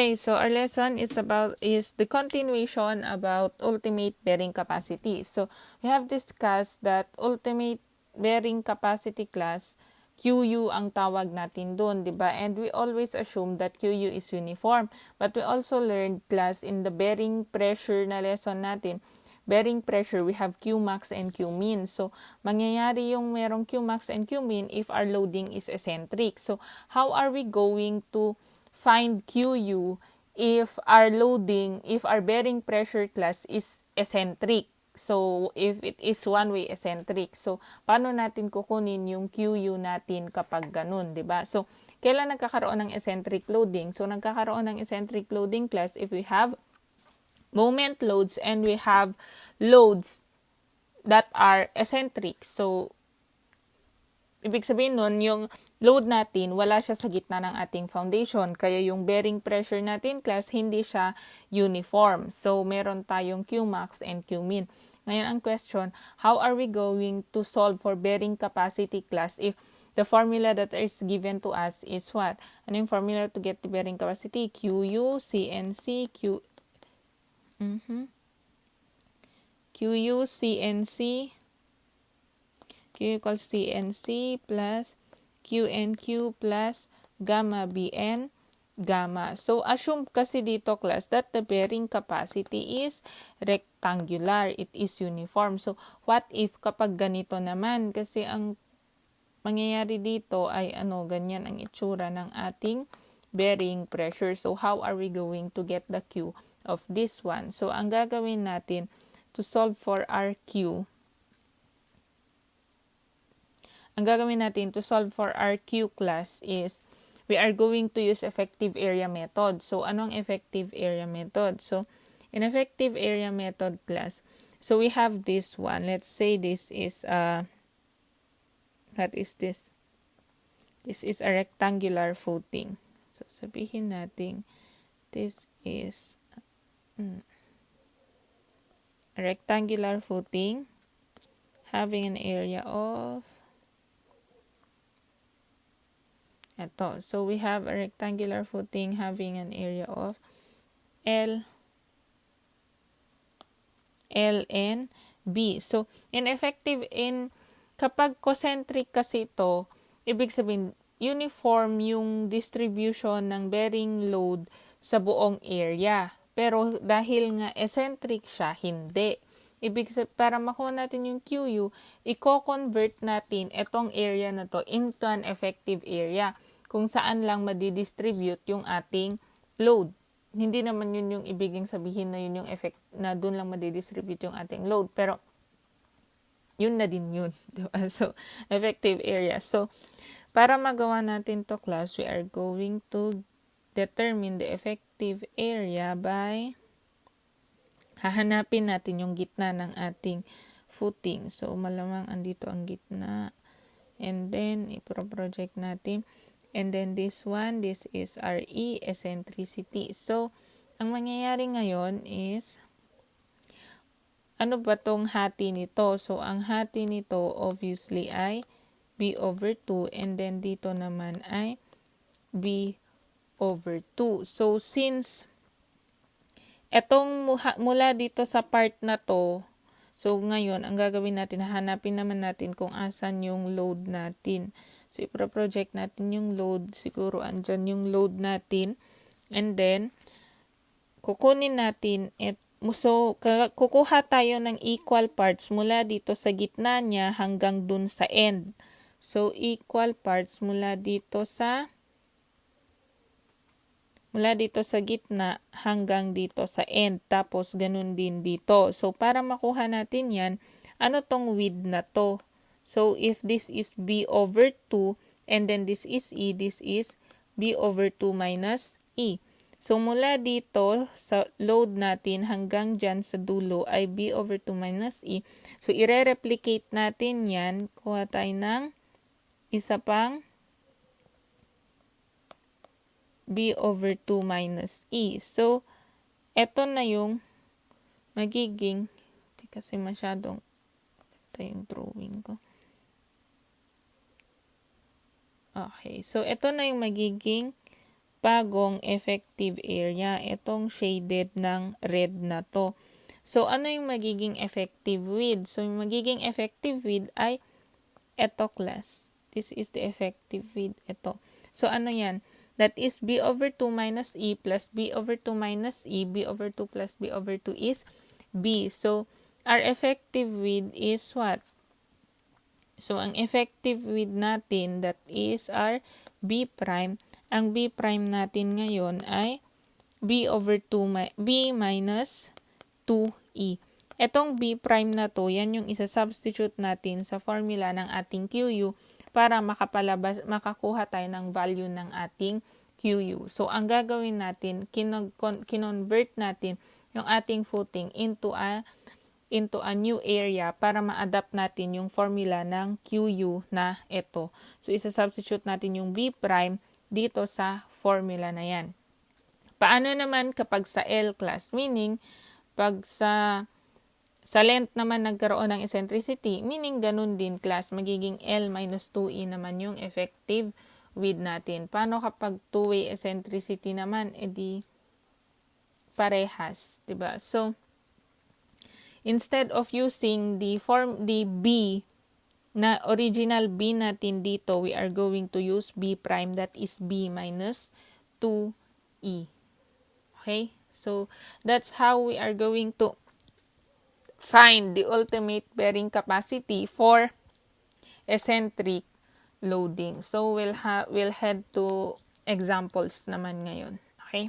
Okay, so our lesson is the continuation about ultimate bearing capacity. So we have discussed that ultimate bearing capacity class, QU ang tawag natin doon, 'di ba? And we always assume that QU is uniform. But we also learned class in the bearing pressure na lesson natin. Bearing pressure, we have Qmax and Qmin. So, mangyayari yung merong Qmax and Qmin if our loading is eccentric. So, how are we going to find QU if our bearing pressure class is eccentric? So, if it is one-way eccentric. So, paano natin kukunin yung QU natin kapag ganun, 'di ba? So, kailan nagkakaroon ng eccentric loading? So, nagkakaroon ng eccentric loading class if we have moment loads and we have loads that are eccentric. So, ibig sabihin nun, yung load natin, wala siya sa gitna ng ating foundation. Kaya yung bearing pressure natin, class, hindi siya uniform. So, meron tayong Qmax and Qmin. Ngayon, ang question, how are we going to solve for bearing capacity class if the formula that is given to us is what? Ano yung formula to get the bearing capacity? QU, CNC, QU, CNC, Q equals CNC plus QNQ plus gamma BN gamma. So, assume kasi dito class that the bearing capacity is rectangular. It is uniform. So, what if kapag ganito naman? Kasi ang mangyayari dito ay ganyan ang itsura ng ating bearing pressure. So, how are we going to get the Q of this one? So, ang gagawin natin to solve for our Q, class is we are going to use effective area method. So, anong effective area method? So, in effective area method class, so we have this one. Let's say this is what is this? This is a rectangular footing. So, sabihin natin, this is a rectangular footing having an area of ito. So, we have a rectangular footing having an area of L, and B. So, kapag concentric kasi ito, ibig sabihin, uniform yung distribution ng bearing load sa buong area. Pero dahil nga eccentric siya, hindi. Ibig sabihin, para makuha natin yung QU, i-convert natin itong area na to into an effective area kung saan lang madidistribute yung ating load. Hindi naman yun yung ibiging sabihin na yun yung effect na dun lang madidistribute yung ating load. Pero, yun na din yun. Diba? So, effective area. So, para magawa natin to class, we are going to determine the effective area by hahanapin natin yung gitna ng ating footing. So, malamang andito ang gitna. And then, iproproject natin. And then, this one, this is our eccentricity. So, ang mangyayari ngayon is, ano ba tong hati nito? So, ang hati nito, obviously, ay B over 2. And then, dito naman ay B over 2. So, since etong mula dito sa part na to, so ngayon, ang gagawin natin, hahanapin naman natin kung asan yung load natin. So, iproproject natin yung load. Siguro, andyan yung load natin. And then, kukunin natin so, kukuha tayo ng equal parts mula dito sa gitna niya hanggang dun sa end. So, equal parts mula dito sa gitna hanggang dito sa end. Tapos, ganun din dito. So, para makuha natin yan, ano tong width na to? So, if this is B over 2, and then this is B over 2 minus E. So, mula dito sa load natin hanggang dyan sa dulo ay B over 2 minus E. So, i-replicate natin yan. Kuha tayo ng isa pang B over 2 minus E. So, eto na yung magiging, hindi kasi masyadong, ito yung drawing ko. Okay. So, eto na yung magiging bagong effective area. Itong shaded ng red na to. So, ano yung magiging effective width? So, yung magiging effective width ay ito, class. This is the effective width. Ito. So, ano yan? That is b over 2 minus e plus b over 2 minus e. b over 2 plus b over 2 is b. So, our effective width is what? So, ang effective width natin, that is our b prime. Ang b prime natin ngayon ay b over 2, b minus 2e. Etong b prime na to, yan yung isa-substitute natin sa formula ng ating QU para makakuha tayo ng value ng ating QU. So, ang gagawin natin, kinonvert natin yung ating footing into a new area para ma-adapt natin yung formula ng QU na ito. So, isa-substitute natin yung b prime dito sa formula na yan. Paano naman kapag sa L class? Meaning, pag sa length naman nagkaroon ng eccentricity, meaning ganun din class, magiging L minus 2E naman yung effective width natin. Paano kapag two-way eccentricity naman? Edi parehas, diba? So, instead of using the B na original B natin dito, we are going to use B prime, that is B minus 2E. Okay? So, that's how we are going to find the ultimate bearing capacity for eccentric loading. So, we'll head to examples naman ngayon. Okay?